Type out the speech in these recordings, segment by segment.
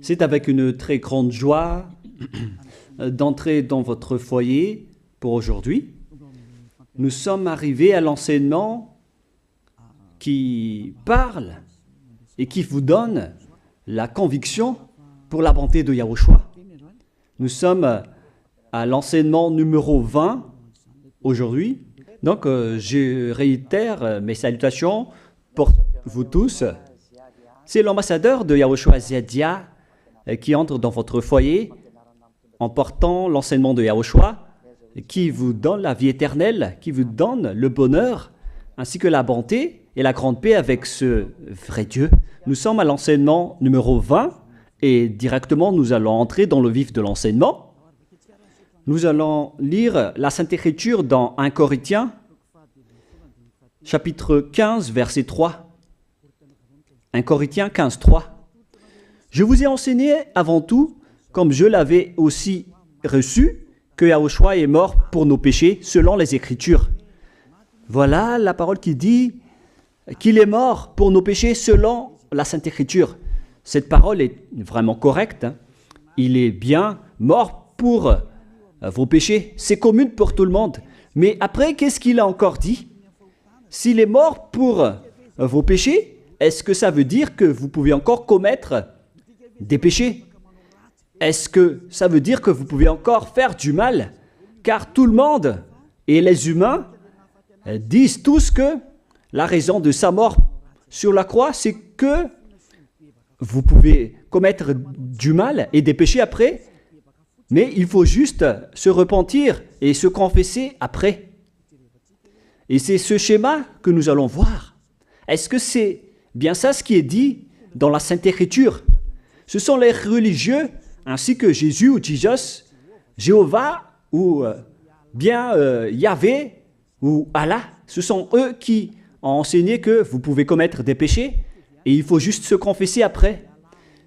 C'est avec une très grande joie d'entrer dans votre foyer pour aujourd'hui. Nous sommes arrivés à l'enseignement qui parle et qui vous donne la conviction pour la bonté de Yahushua. Nous sommes à l'enseignement numéro 20 aujourd'hui. Donc, je réitère mes salutations pour vous tous. C'est l'ambassadeur de Yahushua Zedia qui entre dans votre foyer en portant l'enseignement de Yahushua qui vous donne la vie éternelle, qui vous donne le bonheur ainsi que la bonté et la grande paix avec ce vrai Dieu. Nous sommes à l'enseignement numéro 20 et directement nous allons entrer dans le vif de l'enseignement. Nous allons lire la Sainte Écriture dans 1 Corinthiens, chapitre 15, verset 3. 1 Corinthiens 15, 3. Je vous ai enseigné avant tout, comme je l'avais aussi reçu, que Yahushua est mort pour nos péchés selon les Écritures. Voilà la parole qui dit qu'il est mort pour nos péchés selon la Sainte Écriture. Cette parole est vraiment correcte. Il est bien mort pour vos péchés. C'est commun pour tout le monde. Mais après, qu'est-ce qu'il a encore dit? S'il est mort pour vos péchés, est-ce que ça veut dire que vous pouvez encore commettre des péchés? Est-ce que ça veut dire que vous pouvez encore faire du mal? Car tout le monde et les humains disent tous que la raison de sa mort sur la croix, c'est que vous pouvez commettre du mal et des péchés après, mais il faut juste se repentir et se confesser après. Et c'est ce schéma que nous allons voir. Est-ce que c'est bien ça ce qui est dit dans la Sainte Écriture? Ce sont les religieux, ainsi que Jésus ou Jesus, Jéhovah ou bien Yahvé ou Allah. Ce sont eux qui ont enseigné que vous pouvez commettre des péchés et il faut juste se confesser après.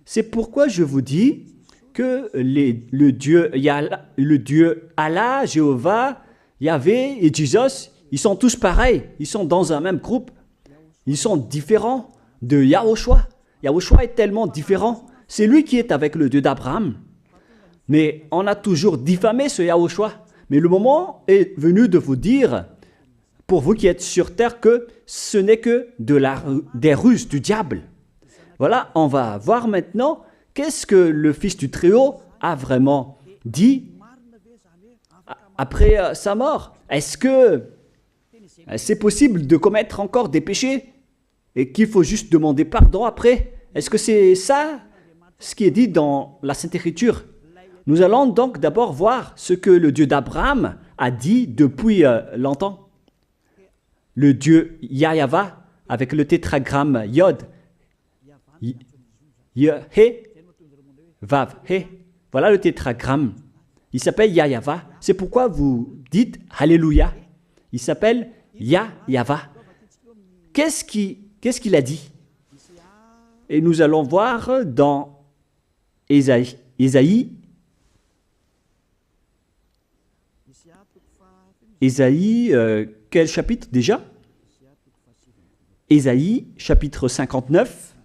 C'est pourquoi je vous dis que le Dieu Allah, Jéhovah, Yahvé et Jesus, ils sont tous pareils. Ils sont dans un même groupe. Ils sont différents de Yahushua. Yahushua est tellement différent. C'est lui qui est avec le Dieu d'Abraham. Mais on a toujours diffamé ce Yahushua. Mais le moment est venu de vous dire, pour vous qui êtes sur terre, que ce n'est que des ruses du diable. Voilà, on va voir maintenant qu'est-ce que le Fils du Très-Haut a vraiment dit après sa mort. Est-ce que c'est possible de commettre encore des péchés et qu'il faut juste demander pardon après? Est-ce que c'est ça ce qui est dit dans la Sainte Écriture? Nous allons donc d'abord voir ce que le Dieu d'Abraham a dit depuis longtemps. Le Dieu Yahva avec le tétragramme Yod, He, Vav, He. Voilà le tétragramme. Il s'appelle Yahva. C'est pourquoi vous dites Alléluia. Il s'appelle Yahva. Qu'est-ce qu'il a dit? Et nous allons voir dans Ésaïe, quel chapitre déjà? Ésaïe, chapitre 59,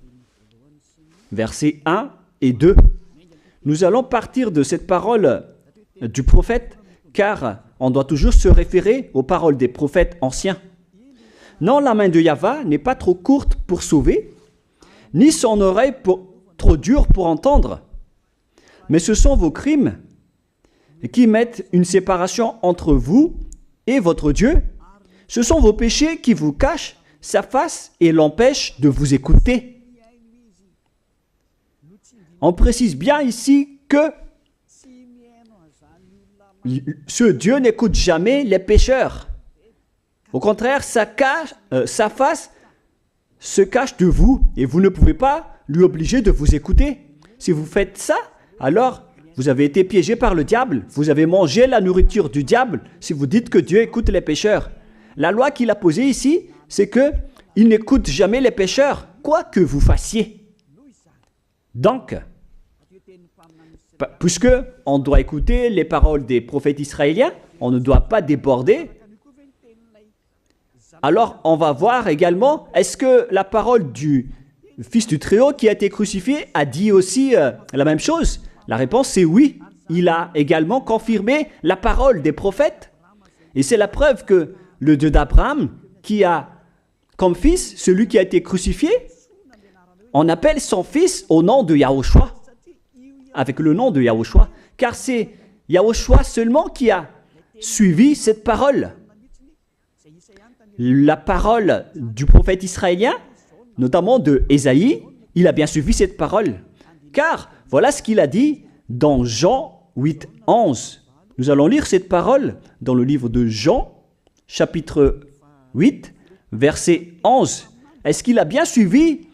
versets 1 et 2. Nous allons partir de cette parole du prophète, car on doit toujours se référer aux paroles des prophètes anciens. Non, la main de Yahva n'est pas trop courte pour sauver, ni son oreille trop dure pour entendre. Mais ce sont vos crimes qui mettent une séparation entre vous et votre Dieu. Ce sont vos péchés qui vous cachent sa face et l'empêchent de vous écouter. On précise bien ici que ce Dieu n'écoute jamais les pécheurs. Au contraire, sa face se cache de vous et vous ne pouvez pas lui obliger de vous écouter. Si vous faites ça, alors vous avez été piégé par le diable. Vous avez mangé la nourriture du diable si vous dites que Dieu écoute les pécheurs. La loi qu'il a posée ici, c'est qu'il n'écoute jamais les pécheurs, quoi que vous fassiez. Donc, puisque on doit écouter les paroles des prophètes israéliens, on ne doit pas déborder. Alors, on va voir également, est-ce que la parole du le Fils du Très-Haut qui a été crucifié a dit aussi la même chose? La réponse c'est oui. Il a également confirmé la parole des prophètes. Et c'est la preuve que le Dieu d'Abraham, qui a comme fils celui qui a été crucifié, on appelle son fils au nom de Yahushua, avec le nom de Yahushua, car c'est Yahushua seulement qui a suivi cette parole. La parole du prophète israélien, notamment de Ésaïe, il a bien suivi cette parole. Car voilà ce qu'il a dit dans Jean 8, 11. Nous allons lire cette parole dans le livre de Jean, chapitre 8, verset 11. Est-ce qu'il a bien suivi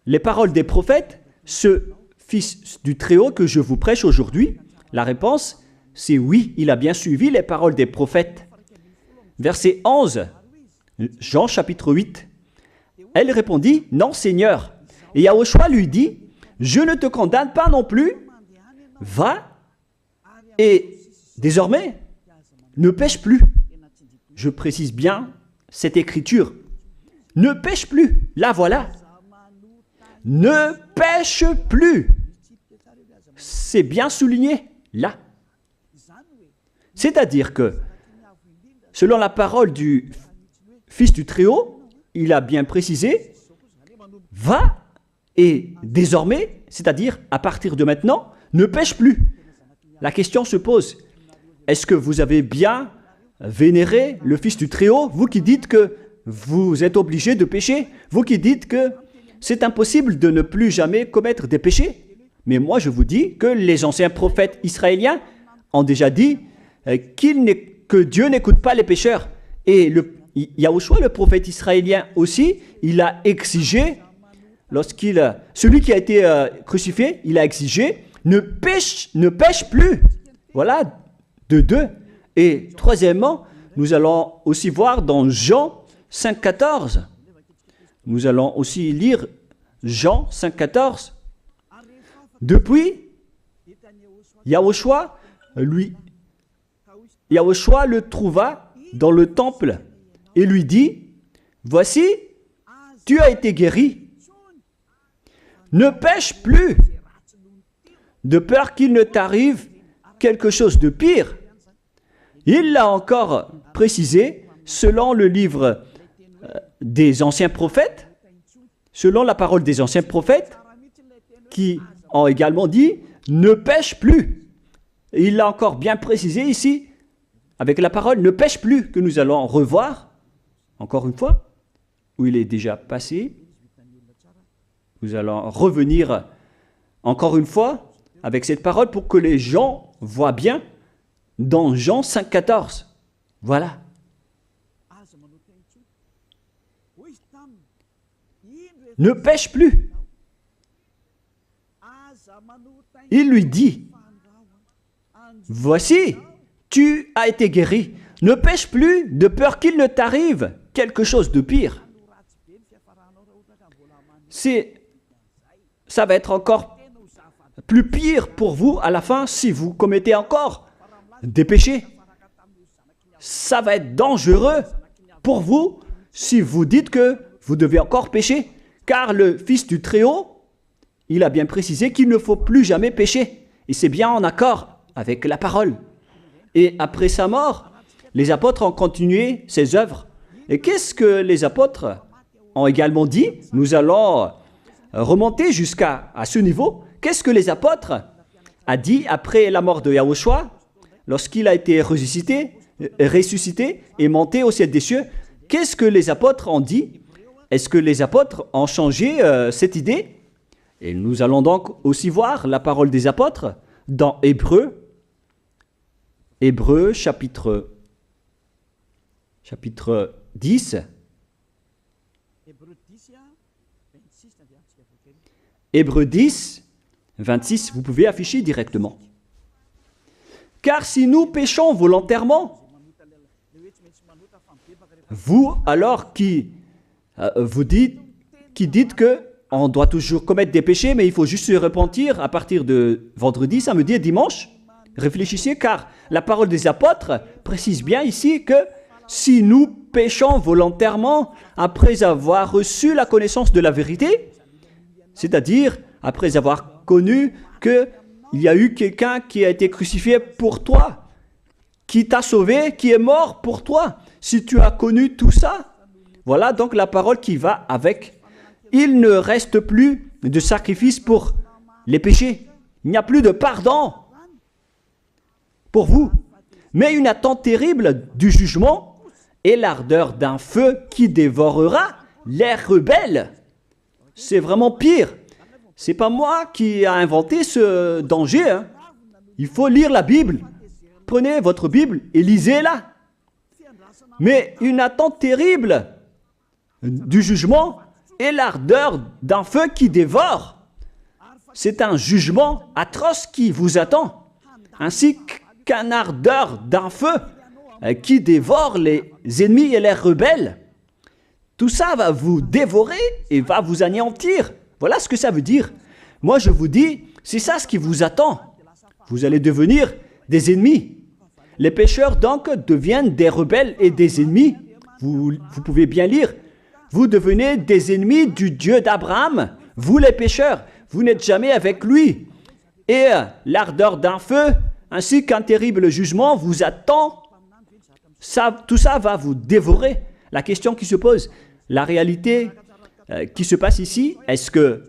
les paroles des prophètes, ce Fils du Très-Haut que je vous prêche aujourd'hui? La réponse, c'est oui, il a bien suivi les paroles des prophètes. Verset 11, Jean chapitre 8. Elle répondit, non Seigneur. Et Yahushua lui dit, je ne te condamne pas non plus, va et désormais ne pêche plus. Je précise bien cette écriture. Ne pêche plus, là voilà. Ne pêche plus. C'est bien souligné, là. C'est-à-dire que, selon la parole du Fils du Très-Haut, il a bien précisé, va et désormais, c'est-à-dire à partir de maintenant, ne pêche plus. La question se pose, est-ce que vous avez bien vénéré le Fils du Très-Haut, vous qui dites que vous êtes obligé de pécher, vous qui dites que c'est impossible de ne plus jamais commettre des péchés? Mais moi je vous dis que les anciens prophètes israéliens ont déjà dit que Dieu n'écoute pas les pécheurs. Et Yahushua, le prophète israélien aussi, il a exigé, celui qui a été crucifié, il a exigé, ne pêche plus. Voilà, de deux. Et troisièmement, nous allons aussi voir dans Jean 5,14. Nous allons aussi lire Jean 5,14. Depuis, Yahushua le trouva dans le temple et lui dit, voici, tu as été guéri. Ne pêche plus, de peur qu'il ne t'arrive quelque chose de pire. Il l'a encore précisé selon le livre des anciens prophètes, selon la parole des anciens prophètes, qui ont également dit « ne pêche plus ». Il l'a encore bien précisé ici, avec la parole « ne pêche plus » que nous allons revoir, encore une fois, où il est déjà passé. Nous allons revenir encore une fois avec cette parole pour que les gens voient bien dans Jean 5,14. Voilà. Ne pêche plus. Il lui dit, voici, tu as été guéri. Ne pêche plus de peur qu'il ne t'arrive quelque chose de pire. Ça va être encore plus pire pour vous à la fin si vous commettez encore des péchés. Ça va être dangereux pour vous si vous dites que vous devez encore pécher. Car le Fils du Très-Haut, il a bien précisé qu'il ne faut plus jamais pécher. Et c'est bien en accord avec la parole. Et après sa mort, les apôtres ont continué ses œuvres. Et qu'est-ce que les apôtres ont également dit? Nous allons remonter jusqu'à ce niveau. Qu'est-ce que les apôtres ont dit après la mort de Yahushua, lorsqu'il a été ressuscité et monté au ciel des cieux? Qu'est-ce que les apôtres ont dit? Est-ce que les apôtres ont changé cette idée? Et nous allons donc aussi voir la parole des apôtres dans Hébreux chapitre 10. Hébreux 10, 26, vous pouvez afficher directement. Car si nous péchons volontairement, vous alors qui dites que on doit toujours commettre des péchés, mais il faut juste se repentir à partir de vendredi, samedi et dimanche. Réfléchissez, car la parole des apôtres précise bien ici que si nous péchons volontairement après avoir reçu la connaissance de la vérité, C'est-à-dire, après avoir connu qu'il y a eu quelqu'un qui a été crucifié pour toi, qui t'a sauvé, qui est mort pour toi. Si tu as connu tout ça, voilà donc la parole qui va avec. Il ne reste plus de sacrifice pour les péchés. Il n'y a plus de pardon pour vous. Mais une attente terrible du jugement et l'ardeur d'un feu qui dévorera les rebelles. C'est vraiment pire. C'est pas moi qui ai inventé ce danger. Hein. Il faut lire la Bible. Prenez votre Bible et lisez-la. Mais une attente terrible du jugement et l'ardeur d'un feu qui dévore. C'est un jugement atroce qui vous attend, ainsi qu'une ardeur d'un feu qui dévore les ennemis et les rebelles. Tout ça va vous dévorer et va vous anéantir. Voilà ce que ça veut dire. Moi, je vous dis, c'est ça ce qui vous attend. Vous allez devenir des ennemis. Les pécheurs, donc, deviennent des rebelles et des ennemis. Vous pouvez bien lire. Vous devenez des ennemis du Dieu d'Abraham. Vous, les pécheurs, vous n'êtes jamais avec lui. Et l'ardeur d'un feu, ainsi qu'un terrible jugement, vous attend. Tout ça va vous dévorer. La question qui se pose, la réalité qui se passe ici, est-ce que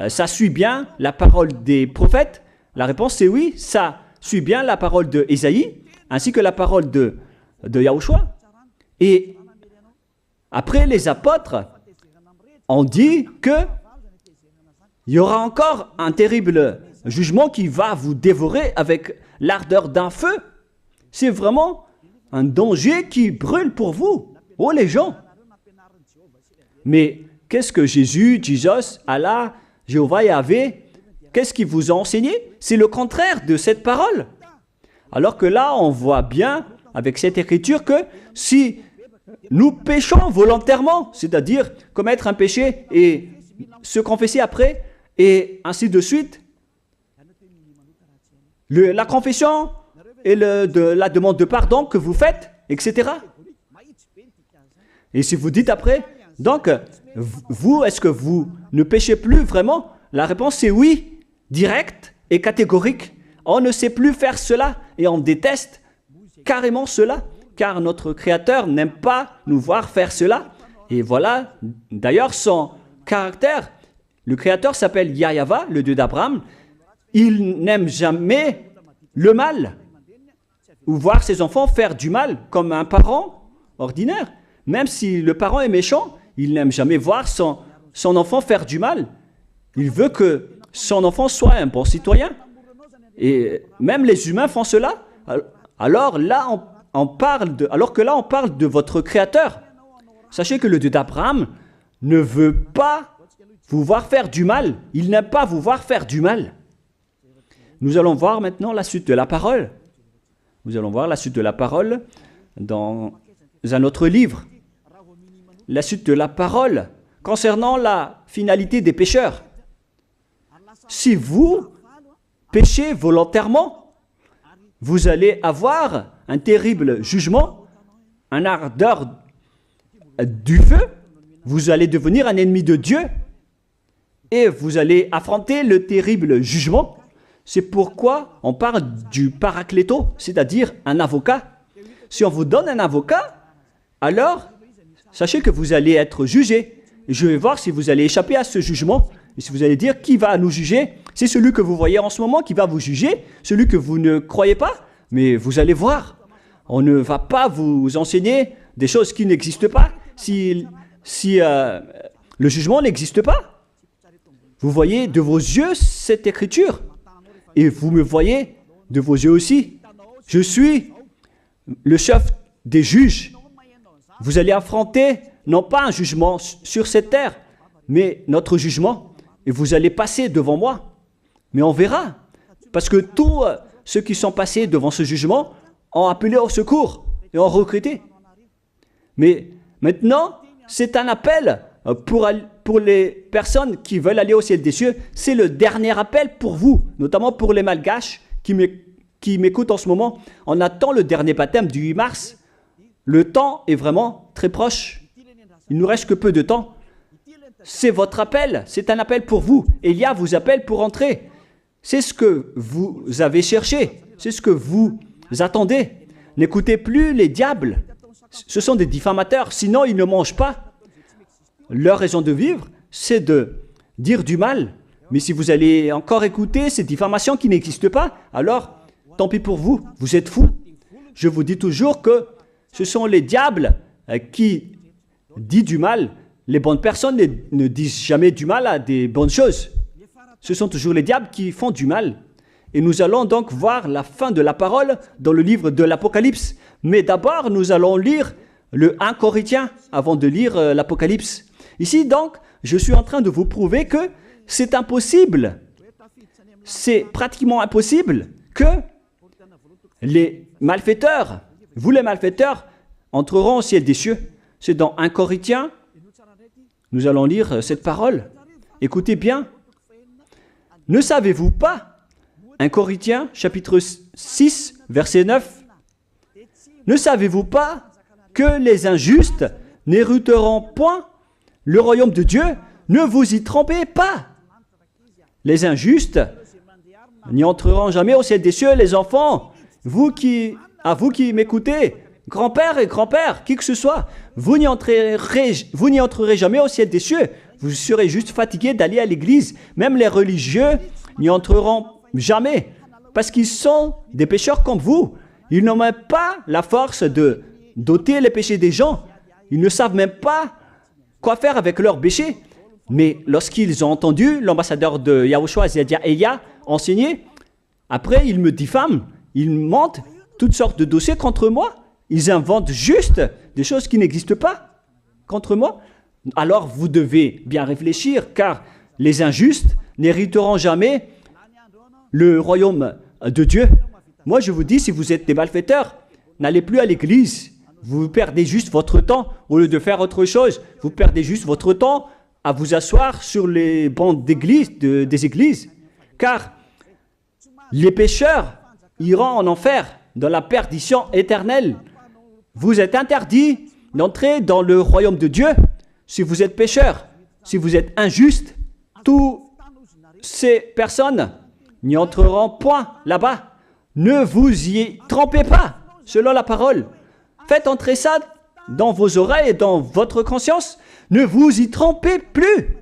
ça suit bien la parole des prophètes? La réponse c'est oui, ça suit bien la parole de Ésaïe, ainsi que la parole de Yahushua. Et après, les apôtres ont dit qu'il y aura encore un terrible jugement qui va vous dévorer avec l'ardeur d'un feu. C'est vraiment un danger qui brûle pour vous. Oh les gens! Mais qu'est-ce que Jésus, Allah, Jéhovah, Yahvé, qu'est-ce qu'ils vous ont enseigné? C'est le contraire de cette parole. Alors que là, on voit bien avec cette écriture que si nous péchons volontairement, c'est-à-dire commettre un péché et se confesser après, et ainsi de suite, la confession et la demande de pardon que vous faites, etc. Et si vous dites après, donc, vous, est-ce que vous ne péchez plus vraiment? La réponse est oui, directe et catégorique. On ne sait plus faire cela et on déteste carrément cela, car notre Créateur n'aime pas nous voir faire cela. Et voilà, d'ailleurs, son caractère, le Créateur s'appelle Yahva, le Dieu d'Abraham. Il n'aime jamais le mal, ou voir ses enfants faire du mal, comme un parent ordinaire. Même si le parent est méchant, il n'aime jamais voir son enfant faire du mal. Il veut que son enfant soit un bon citoyen. Et même les humains font cela. Alors que là, on parle de votre Créateur. Sachez que le Dieu d'Abraham ne veut pas vous voir faire du mal. Il n'aime pas vous voir faire du mal. Nous allons voir maintenant la suite de la parole. Nous allons voir la suite de la parole dans un autre livre. La suite de la parole concernant la finalité des pécheurs. Si vous péchez volontairement, vous allez avoir un terrible jugement, un ardeur du feu, vous allez devenir un ennemi de Dieu et vous allez affronter le terrible jugement. C'est pourquoi on parle du paracléto, c'est-à-dire un avocat. Si on vous donne un avocat, alors sachez que vous allez être jugé. Et je vais voir si vous allez échapper à ce jugement. Et si vous allez dire qui va nous juger, c'est celui que vous voyez en ce moment qui va vous juger, celui que vous ne croyez pas. Mais vous allez voir, on ne va pas vous enseigner des choses qui n'existent pas si le jugement n'existe pas. Vous voyez de vos yeux cette écriture et vous me voyez de vos yeux aussi. Je suis le chef des juges. Vous allez affronter non pas un jugement sur cette terre, mais notre jugement. Et vous allez passer devant moi. Mais on verra. Parce que tous ceux qui sont passés devant ce jugement ont appelé au secours et ont recruté. Mais maintenant, c'est un appel pour les personnes qui veulent aller au ciel des cieux. C'est le dernier appel pour vous, notamment pour les Malgaches qui m'écoutent en ce moment. On attend le dernier baptême du 8 mars. Le temps est vraiment très proche. Il ne nous reste que peu de temps. c'est votre appel, c'est un appel pour vous. Élia vous appelle pour entrer. C'est ce que vous avez cherché, c'est ce que vous attendez. N'écoutez plus les diables, ce sont des diffamateurs, sinon ils ne mangent pas. Leur raison de vivre, c'est de dire du mal. Mais si vous allez encore écouter ces diffamations qui n'existent pas, alors tant pis pour vous, vous êtes fous. Je vous dis toujours que ce sont les diables qui disent du mal. Les bonnes personnes ne disent jamais du mal à des bonnes choses. Ce sont toujours les diables qui font du mal. Et nous allons donc voir la fin de la parole dans le livre de l'Apocalypse. Mais d'abord, nous allons lire le 1 Corinthiens avant de lire l'Apocalypse. Ici, donc, je suis en train de vous prouver que c'est impossible. C'est pratiquement impossible que les malfaiteurs, vous les malfaiteurs, entreront au ciel des cieux. C'est dans 1 Corinthiens. Nous allons lire cette parole. Écoutez bien. Ne savez-vous pas, 1 Corinthiens, chapitre 6, verset 9, ne savez-vous pas que les injustes n'hériteront point le royaume de Dieu? Ne vous y trompez pas. Les injustes n'y entreront jamais au ciel des cieux. Les enfants, à vous qui m'écoutez, grand-père et grand-père, qui que ce soit, vous n'y entrerez jamais au ciel des cieux. Vous serez juste fatigué d'aller à l'église. Même les religieux n'y entreront jamais, parce qu'ils sont des pécheurs comme vous. Ils n'ont même pas la force de d'ôter les péchés des gens. Ils ne savent même pas quoi faire avec leurs péchés. Mais lorsqu'ils ont entendu l'ambassadeur de Yahushua, c'est-à-dire Elia, enseigner, après ils me diffament, ils mentent toutes sortes de dossiers contre moi. Ils inventent juste des choses qui n'existent pas contre moi. Alors vous devez bien réfléchir, car les injustes n'hériteront jamais le royaume de Dieu. Moi je vous dis, si vous êtes des malfaiteurs, n'allez plus à l'église. Vous perdez juste votre temps au lieu de faire autre chose. Vous perdez juste votre temps à vous asseoir sur les bancs d'église, des églises. Car les pécheurs iront en enfer, dans la perdition éternelle. Vous êtes interdit d'entrer dans le royaume de Dieu si vous êtes pécheur, si vous êtes injuste. Toutes ces personnes n'y entreront point là-bas. Ne vous y trompez pas, selon la parole. Faites entrer ça dans vos oreilles et dans votre conscience. Ne vous y trompez plus.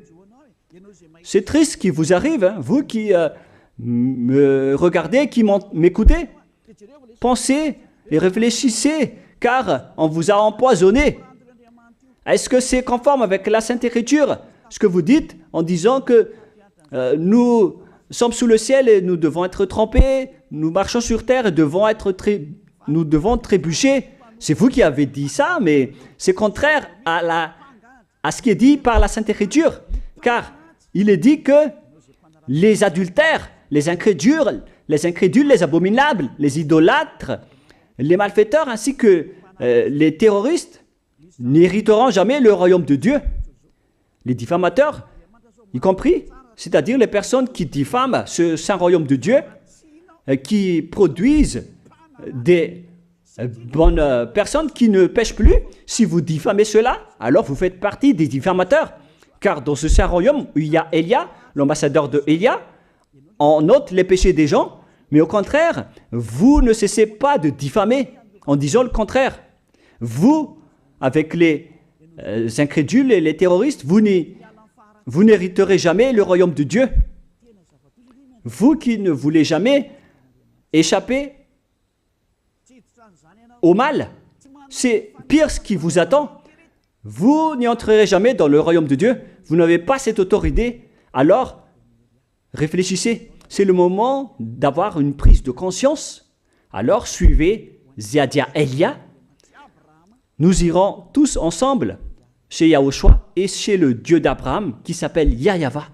C'est triste ce qui vous arrive, hein, vous qui me regardez, qui m'écoutez. Pensez et réfléchissez, car on vous a empoisonné. Est-ce que c'est conforme avec la Sainte Écriture, ce que vous dites en disant que nous sommes sous le ciel et nous devons être trempés, nous marchons sur terre et nous devons trébucher? C'est vous qui avez dit ça, mais c'est contraire à ce qui est dit par la Sainte Écriture, car il est dit que les adultères, les incrédules, les abominables, les idolâtres, les malfaiteurs ainsi que les terroristes n'hériteront jamais le royaume de Dieu. Les diffamateurs, y compris, c'est-à-dire les personnes qui diffament ce saint royaume de Dieu, qui produisent des bonnes personnes qui ne pêchent plus. Si vous diffamez cela, alors vous faites partie des diffamateurs. Car dans ce saint royaume où il y a Elia, l'ambassadeur de Elia, on note les péchés des gens, mais au contraire, vous ne cessez pas de diffamer en disant le contraire. Vous, avec les incrédules et les terroristes, vous n'hériterez jamais le royaume de Dieu. Vous qui ne voulez jamais échapper au mal, c'est pire ce qui vous attend. Vous n'y entrerez jamais dans le royaume de Dieu. Vous n'avez pas cette autorité. Alors, réfléchissez. C'est le moment d'avoir une prise de conscience. Alors, suivez Ziadia Elia. Nous irons tous ensemble chez Yahushua et chez le Dieu d'Abraham qui s'appelle Yahava.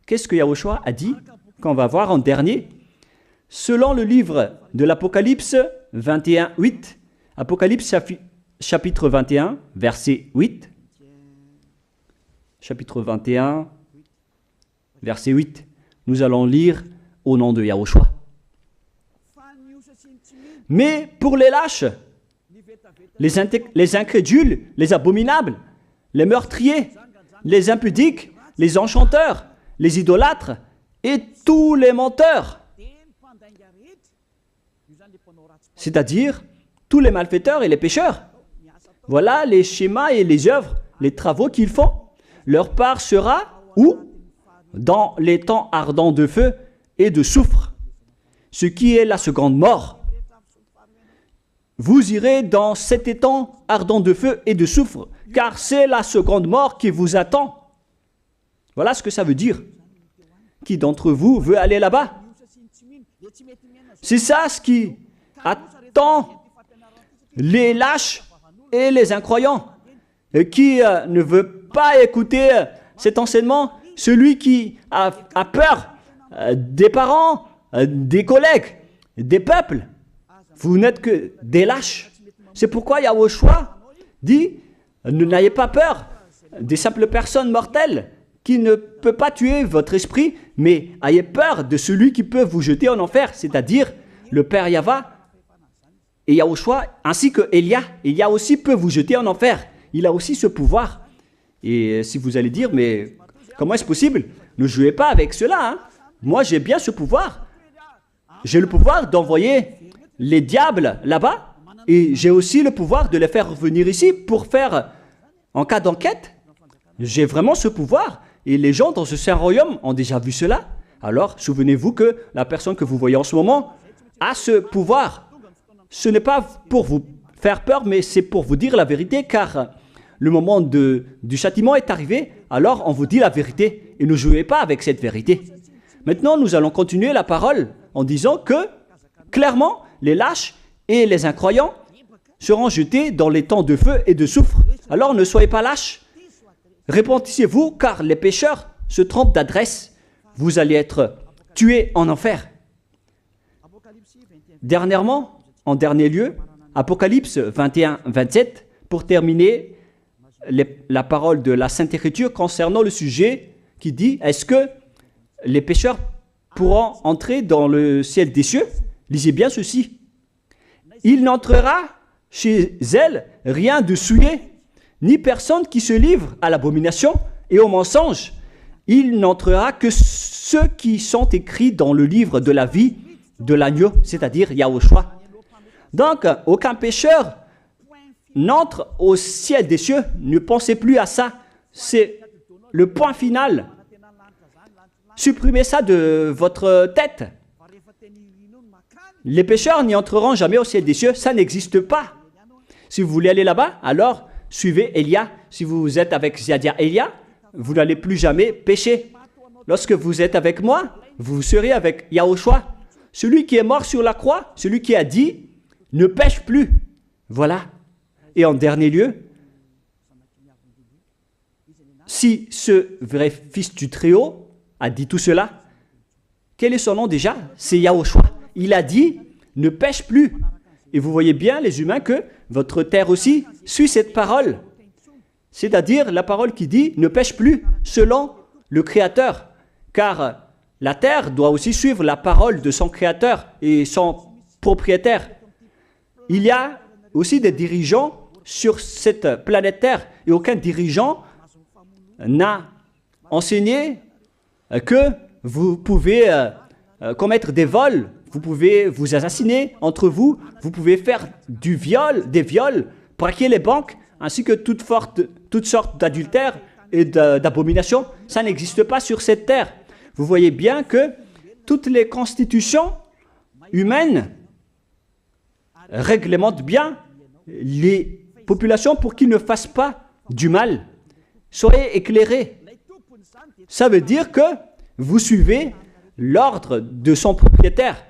Qu'est-ce que Yahushua a dit qu'on va voir en dernier? Selon le livre de l'Apocalypse 21, 8, Apocalypse chapitre 21, verset 8, chapitre 21, verset 8, nous allons lire au nom de Yahushua. Mais pour les lâches, les incrédules, les abominables, les meurtriers, les impudiques, les enchanteurs, les idolâtres et tous les menteurs. C'est-à-dire tous les malfaiteurs et les pécheurs. Voilà les schémas et les œuvres, les travaux qu'ils font. Leur part sera où? Dans les temps ardents de feu et de soufre, ce qui est la seconde mort. Vous irez dans cet étang ardent de feu et de soufre, car c'est la seconde mort qui vous attend. Voilà ce que ça veut dire. Qui d'entre vous veut aller là-bas? C'est ça ce qui attend les lâches et les incroyants. Qui ne veut pas écouter cet enseignement? Celui qui a peur des parents, des collègues, des peuples. Vous n'êtes que des lâches. C'est pourquoi Yahushua dit, n'ayez pas peur des simples personnes mortelles qui ne peut pas tuer votre esprit, mais ayez peur de celui qui peut vous jeter en enfer, c'est-à-dire le Père Yahva et Yahushua, ainsi que Elia. Elia aussi peut vous jeter en enfer. Il a aussi ce pouvoir. Et si vous allez dire, mais comment est-ce possible? Ne jouez pas avec cela. Hein? Moi, j'ai bien ce pouvoir. J'ai le pouvoir d'envoyer les diables là-bas. Et j'ai aussi le pouvoir de les faire revenir ici pour faire, en cas d'enquête. J'ai vraiment ce pouvoir. Et les gens dans ce saint royaume ont déjà vu cela. Alors, souvenez-vous que la personne que vous voyez en ce moment a ce pouvoir. Ce n'est pas pour vous faire peur, mais c'est pour vous dire la vérité, car le moment du châtiment est arrivé, alors on vous dit la vérité, et ne jouez pas avec cette vérité. Maintenant, nous allons continuer la parole en disant que, clairement, les lâches et les incroyants seront jetés dans les temps de feu et de soufre. Alors ne soyez pas lâches, repentissez-vous, car les pécheurs se trompent d'adresse. Vous allez être tués en enfer. Dernièrement, en dernier lieu, Apocalypse 21-27, pour terminer la parole de la Sainte Écriture concernant le sujet qui dit, est-ce que les pécheurs pourront entrer dans le ciel des cieux? Lisez bien ceci. Il n'entrera chez elle rien de souillé, ni personne qui se livre à l'abomination et au mensonge. Il n'entrera que ceux qui sont écrits dans le livre de la vie de l'agneau, c'est-à-dire Yahushua. Donc, aucun pécheur n'entre au ciel des cieux. Ne pensez plus à ça. C'est le point final. Supprimez ça de votre tête. Les pécheurs n'y entreront jamais au ciel des cieux. Ça n'existe pas. Si vous voulez aller là-bas, alors suivez Elia. Si vous êtes avec Ziadia Elia, vous n'allez plus jamais pécher. Lorsque vous êtes avec moi, vous serez avec Yahushua. Celui qui est mort sur la croix, celui qui a dit, ne pêche plus. Voilà. Et en dernier lieu, si ce vrai fils du Très-Haut a dit tout cela, quel est son nom déjà? C'est Yahushua. Il a dit, ne pêche plus. Et vous voyez bien, les humains, que votre terre aussi suit cette parole. C'est-à-dire la parole qui dit, ne pêche plus, selon le Créateur. Car la terre doit aussi suivre la parole de son Créateur et son propriétaire. Il y a aussi des dirigeants sur cette planète Terre et aucun dirigeant n'a enseigné que vous pouvez commettre des vols, vous pouvez vous assassiner entre vous, vous pouvez faire des viols, braquer les banques, ainsi que toutes sortes d'adultères et d'abominations. Ça n'existe pas sur cette terre. Vous voyez bien que toutes les constitutions humaines réglementent bien les populations pour qu'ils ne fassent pas du mal. Soyez éclairés. Ça veut dire que vous suivez l'ordre de son propriétaire.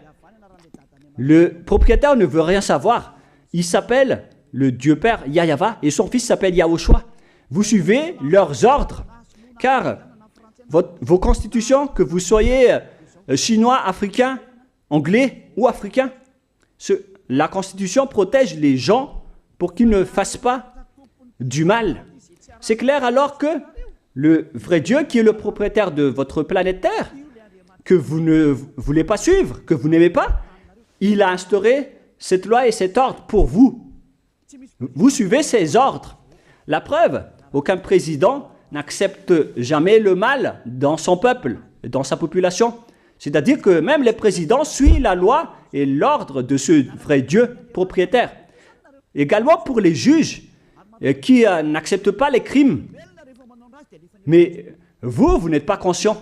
Le propriétaire ne veut rien savoir. Il s'appelle le Dieu Père Yahva et son fils s'appelle Yahushua. Vous suivez leurs ordres, car vos constitutions, que vous soyez chinois, africain, anglais ou africain, la Constitution protège les gens pour qu'ils ne fassent pas du mal. C'est clair alors que le vrai Dieu, qui est le propriétaire de votre planète Terre, que vous ne voulez pas suivre, que vous n'aimez pas, il a instauré cette loi et cet ordre pour vous. Vous suivez ces ordres. La preuve, aucun président n'accepte jamais le mal dans son peuple, dans sa population. C'est-à-dire que même les présidents suivent la loi et l'ordre de ce vrai Dieu propriétaire. Également pour les juges qui n'acceptent pas les crimes. Mais vous n'êtes pas conscient.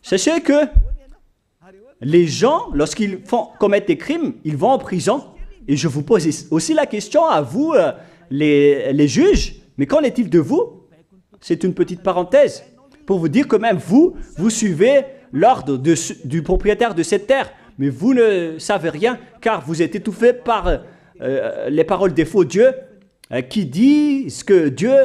Sachez que les gens, lorsqu'ils commettent des crimes, ils vont en prison. Et je vous pose aussi la question à vous, les juges, mais qu'en est-il de vous? C'est une petite parenthèse pour vous dire que même vous suivez l'ordre du propriétaire de cette terre, mais vous ne savez rien car vous êtes étouffé par les paroles des faux dieux qui disent que Dieu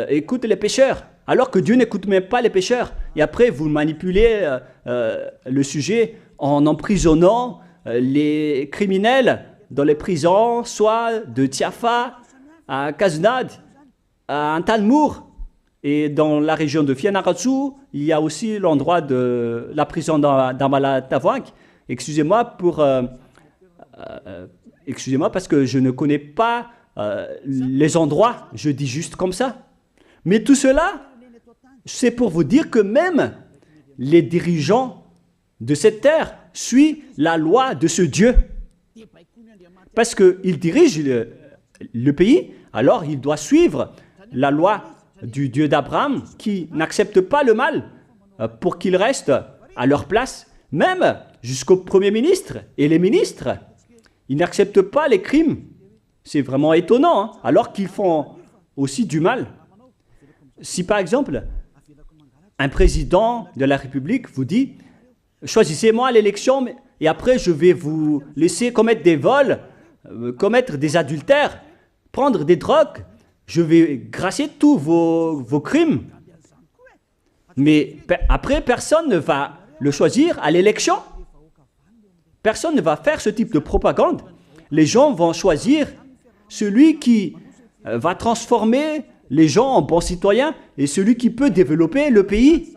écoute les pécheurs, alors que Dieu n'écoute même pas les pécheurs. Et après, vous manipulez le sujet en emprisonnant les criminels dans les prisons, soit de Tiafa à Kaznad, à Antalmour. Et dans la région de Fianarantsoa, il y a aussi l'endroit de la prison d'Amala-Tavank. Excusez-moi parce que je ne connais pas les endroits, je dis juste comme ça. Mais tout cela, c'est pour vous dire que même les dirigeants de cette terre suivent la loi de ce Dieu. Parce qu'ils dirigent le pays, alors il doit suivre la loi du Dieu d'Abraham qui n'accepte pas le mal pour qu'ils restent à leur place, même jusqu'au Premier ministre et les ministres. Ils n'acceptent pas les crimes. C'est vraiment étonnant, hein, alors qu'ils font aussi du mal. Si par exemple, un président de la République vous dit « Choisissez-moi à l'élection et après je vais vous laisser commettre des vols, commettre des adultères, prendre des drogues, je vais gracier tous vos crimes. » Mais après, personne ne va le choisir à l'élection. Personne ne va faire ce type de propagande. Les gens vont choisir celui qui va transformer les gens en bons citoyens et celui qui peut développer le pays.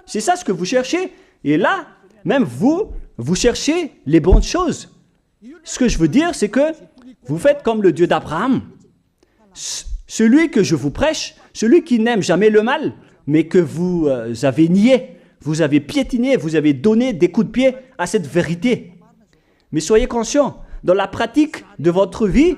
C'est ça ce que vous cherchez. Et là, même vous cherchez les bonnes choses. Ce que je veux dire, c'est que vous faites comme le Dieu d'Abraham. Celui que je vous prêche, celui qui n'aime jamais le mal, mais que vous avez nié, vous avez piétiné, vous avez donné des coups de pied à cette vérité. Mais soyez conscients, dans la pratique de votre vie,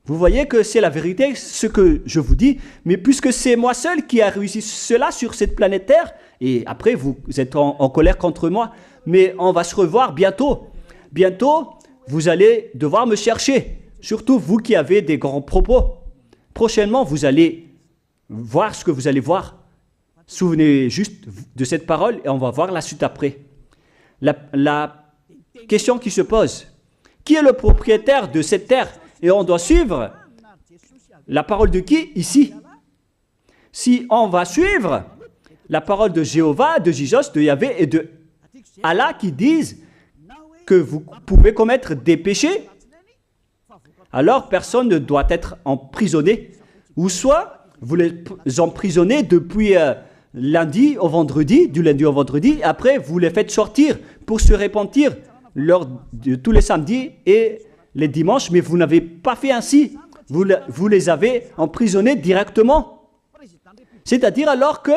vous voyez que c'est la vérité, ce que je vous dis, mais puisque c'est moi seul qui a réussi cela sur cette planète Terre, et après vous êtes en colère contre moi, mais on va se revoir bientôt. Bientôt, vous allez devoir me chercher, surtout vous qui avez des grands propos. Prochainement, vous allez voir ce que vous allez voir. Souvenez juste de cette parole et on va voir la suite après. La question qui se pose, qui est le propriétaire de cette terre? Et on doit suivre la parole de qui ici? Si on va suivre la parole de Jéhovah, de Jésus, de Yahvé et de Allah qui disent que vous pouvez commettre des péchés, alors personne ne doit être emprisonné. Ou soit vous les emprisonnez depuis lundi au vendredi, du lundi au vendredi, après vous les faites sortir pour se repentir lors de tous les samedis et les dimanches, mais vous n'avez pas fait ainsi. Vous les avez emprisonnés directement. C'est-à-dire alors que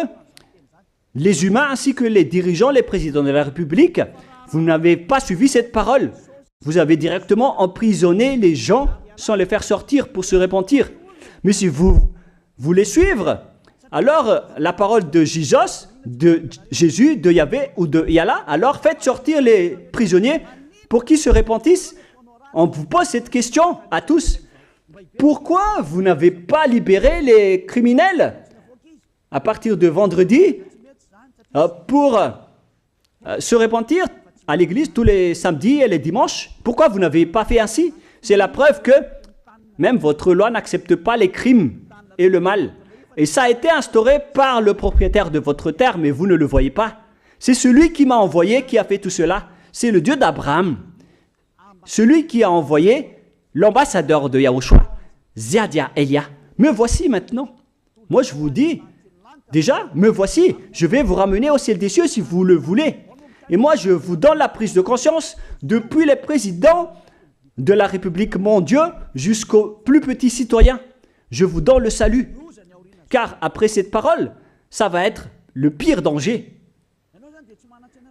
les humains ainsi que les dirigeants, les présidents de la République, vous n'avez pas suivi cette parole. Vous avez directement emprisonné les gens sans les faire sortir pour se repentir. Mais si vous voulez suivre, alors la parole de Jésus, de Yahvé ou de Yallah, alors faites sortir les prisonniers pour qu'ils se repentissent. On vous pose cette question à tous. Pourquoi vous n'avez pas libéré les criminels à partir de vendredi pour se repentir à l'église tous les samedis et les dimanches? Pourquoi vous n'avez pas fait ainsi? C'est la preuve que même votre loi n'accepte pas les crimes et le mal. Et ça a été instauré par le propriétaire de votre terre, mais vous ne le voyez pas. C'est celui qui m'a envoyé qui a fait tout cela. C'est le Dieu d'Abraham. Celui qui a envoyé l'ambassadeur de Yahushua, Ziadia Elia. Me voici maintenant. Moi je vous dis, déjà, me voici. Je vais vous ramener au ciel des cieux si vous le voulez. Et moi je vous donne la prise de conscience depuis les présidents de la République, mon Dieu, jusqu'aux plus petits citoyens. Je vous donne le salut. Car après cette parole, ça va être le pire danger.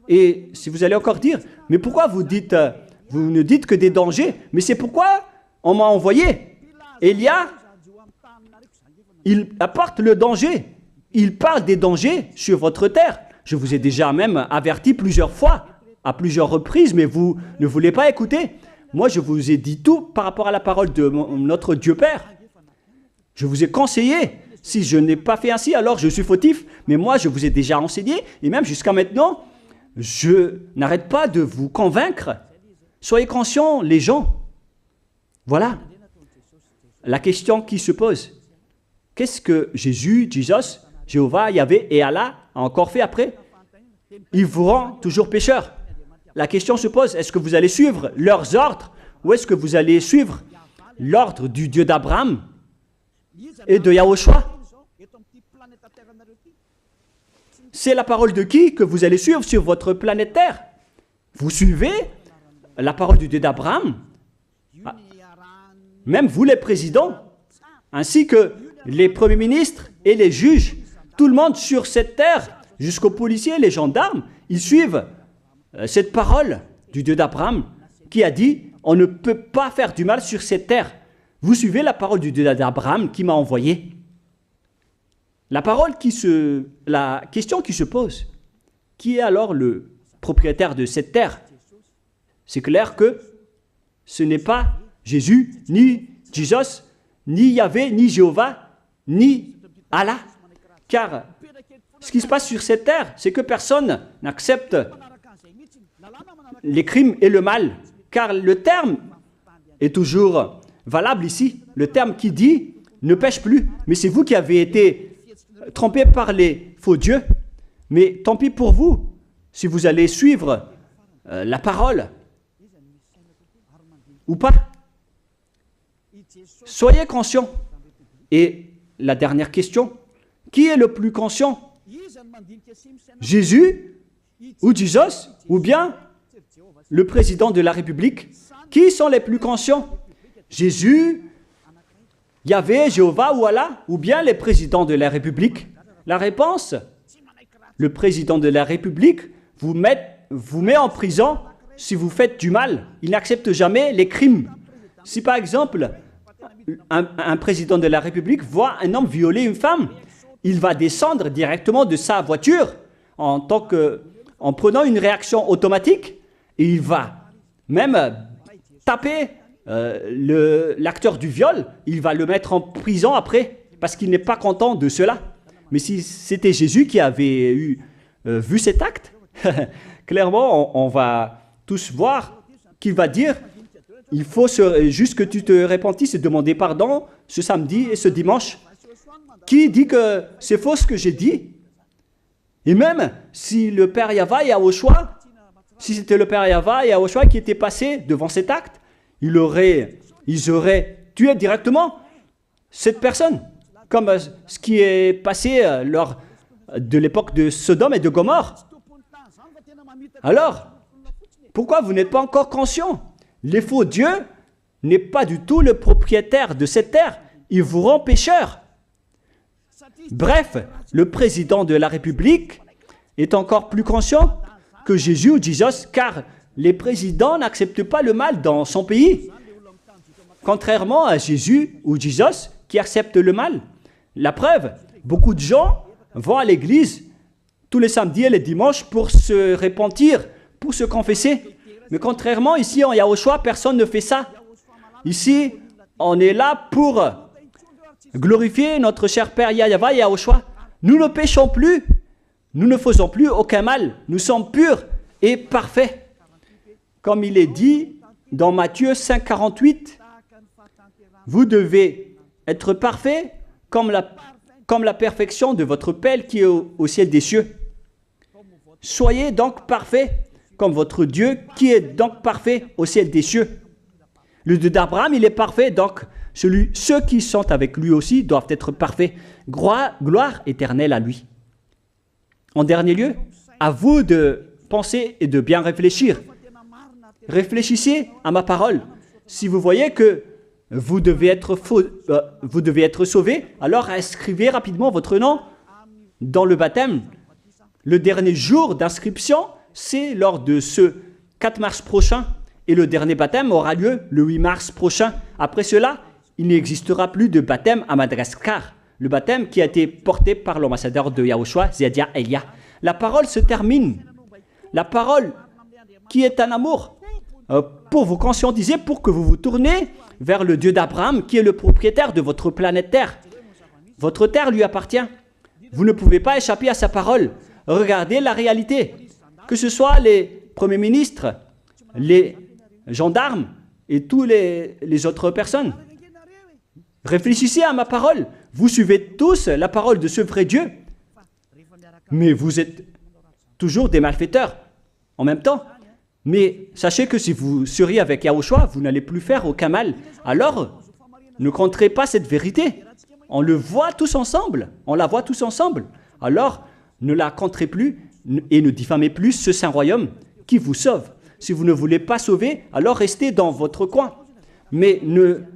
Et si vous allez encore dire, mais pourquoi vous ne dites que des dangers? Mais c'est pourquoi on m'a envoyé. Élia, il apporte le danger. Il parle des dangers sur votre terre. Je vous ai déjà même averti plusieurs fois, à plusieurs reprises, mais vous ne voulez pas écouter. Moi, je vous ai dit tout par rapport à la parole de notre Dieu Père. Je vous ai conseillé. Si je n'ai pas fait ainsi, alors je suis fautif. Mais moi, je vous ai déjà enseigné. Et même jusqu'à maintenant, je n'arrête pas de vous convaincre. Soyez conscients, les gens. Voilà la question qui se pose. Qu'est-ce que Jésus, Jéhovah, Yahvé et Allah a encore fait après? Il vous rend toujours pécheur. La question se pose, est-ce que vous allez suivre leurs ordres ou est-ce que vous allez suivre l'ordre du Dieu d'Abraham et de Yahushua? C'est la parole de qui que vous allez suivre sur votre planète Terre? Vous suivez la parole du Dieu d'Abraham? Même vous les présidents, ainsi que les premiers ministres et les juges, tout le monde sur cette terre, jusqu'aux policiers, les gendarmes, ils suivent cette parole du Dieu d'Abraham qui a dit, on ne peut pas faire du mal sur cette terre. Vous suivez la parole du Dieu d'Abraham qui m'a envoyé. La question qui se pose, qui est alors le propriétaire de cette terre? C'est clair que ce n'est pas Jésus, ni Jesus, ni Yahvé, ni Jéhovah, ni Allah. Car ce qui se passe sur cette terre, c'est que personne n'accepte les crimes et le mal. Car le terme est toujours valable ici. Le terme qui dit « ne pêche plus ». Mais c'est vous qui avez été trompés par les faux dieux. Mais tant pis pour vous, si vous allez suivre la parole ou pas. Soyez conscients. Et la dernière question, qui est le plus conscient? Jésus ou Jesus ou bien le président de la République? Qui sont les plus conscients? Jésus, Yahvé, Jéhovah ou Allah ou bien les présidents de la République? La réponse, le président de la République vous met en prison si vous faites du mal. Il n'accepte jamais les crimes. Si par exemple, un président de la République voit un homme violer une femme, il va descendre directement de sa voiture en prenant une réaction automatique et il va même taper l'acteur du viol, il va le mettre en prison après parce qu'il n'est pas content de cela. Mais si c'était Jésus qui avait vu cet acte, clairement on va tous voir qu'il va dire il faut juste que tu te repentisses et demander pardon ce samedi et ce dimanche. Qui dit que c'est faux ce que j'ai dit? Et même si le Père Yahvé et Yahushua, si c'était le Père Yahvé et Yahushua qui était passé devant cet acte, ils auraient tué directement cette personne, comme ce qui est passé lors de l'époque de Sodome et de Gomorrhe. Alors, pourquoi vous n'êtes pas encore conscient? Les faux dieux n'est pas du tout le propriétaire de cette terre. Il vous rend pécheur. Bref, le président de la République est encore plus conscient que Jésus ou Jesus, car les présidents n'acceptent pas le mal dans son pays. Contrairement à Jésus ou Jesus qui acceptent le mal. La preuve, beaucoup de gens vont à l'église tous les samedis et les dimanches pour se repentir, pour se confesser. Mais contrairement, ici en Yahushua, personne ne fait ça. Ici, on est là pour glorifier notre cher Père Yahvé et Yahushua. Nous ne péchons plus, nous ne faisons plus aucun mal. Nous sommes purs et parfaits. Comme il est dit dans Matthieu 5, 48, vous devez être parfaits comme la perfection de votre Père qui est au ciel des cieux. Soyez donc parfaits comme votre Dieu qui est donc parfait au ciel des cieux. Le Dieu d'Abraham, il est parfait, donc ceux qui sont avec lui aussi doivent être parfaits. Gloire éternelle à lui. En dernier lieu, à vous de penser et de bien réfléchir. Réfléchissez à ma parole. Si vous voyez que vous devez être sauvés, alors inscrivez rapidement votre nom dans le baptême, le dernier jour d'inscription, c'est lors de ce 4 mars prochain. Et le dernier baptême aura lieu le 8 mars prochain. Après cela, il n'existera plus de baptême à Madagascar. Le baptême qui a été porté par l'ambassadeur de Yahushua, Zedia Elia. La parole se termine. La parole qui est un amour pour vous conscientiser, pour que vous vous tournez vers le Dieu d'Abraham qui est le propriétaire de votre planète Terre. Votre terre lui appartient. Vous ne pouvez pas échapper à sa parole. Regardez la réalité. Que ce soit les premiers ministres, les gendarmes et toutes les autres personnes. Réfléchissez à ma parole. Vous suivez tous la parole de ce vrai Dieu. Mais vous êtes toujours des malfaiteurs en même temps. Mais sachez que si vous seriez avec Yahushua, vous n'allez plus faire aucun mal. Alors, ne compterez pas cette vérité. On le voit tous ensemble. On la voit tous ensemble. Alors, ne la compterez plus et ne diffamez plus ce saint royaume qui vous sauve. Si vous ne voulez pas sauver, alors restez dans votre coin. Mais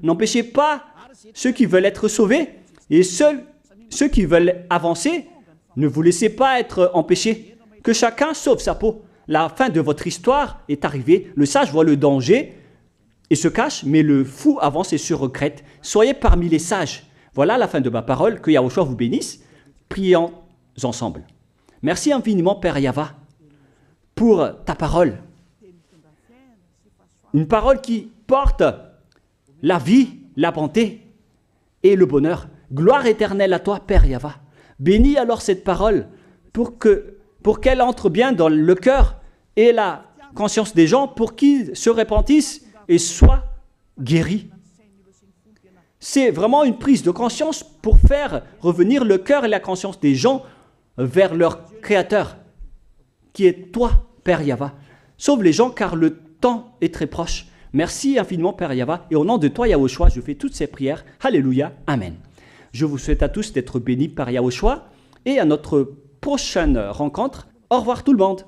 n'empêchez pas ceux qui veulent être sauvés et ceux qui veulent avancer, ne vous laissez pas être empêchés. Que chacun sauve sa peau. La fin de votre histoire est arrivée. Le sage voit le danger et se cache, mais le fou avance et se regrette. Soyez parmi les sages. Voilà la fin de ma parole. Que Yahushua vous bénisse. Prions ensemble. Merci infiniment, Père Yahva, pour ta parole. Une parole qui porte la vie, la bonté et le bonheur. Gloire éternelle à toi, Père Yahva. Bénis alors cette parole pour qu'elle entre bien dans le cœur et la conscience des gens pour qu'ils se repentissent et soient guéris. C'est vraiment une prise de conscience pour faire revenir le cœur et la conscience des gens vers leur Créateur, qui est toi, Père Yahva. Sauve les gens car le temps est très proche. Merci infiniment, Père Yahva. Et au nom de toi, Yahushua, je fais toutes ces prières. Alléluia. Amen. Je vous souhaite à tous d'être bénis par Yahushua et à notre prochaine rencontre. Au revoir tout le monde.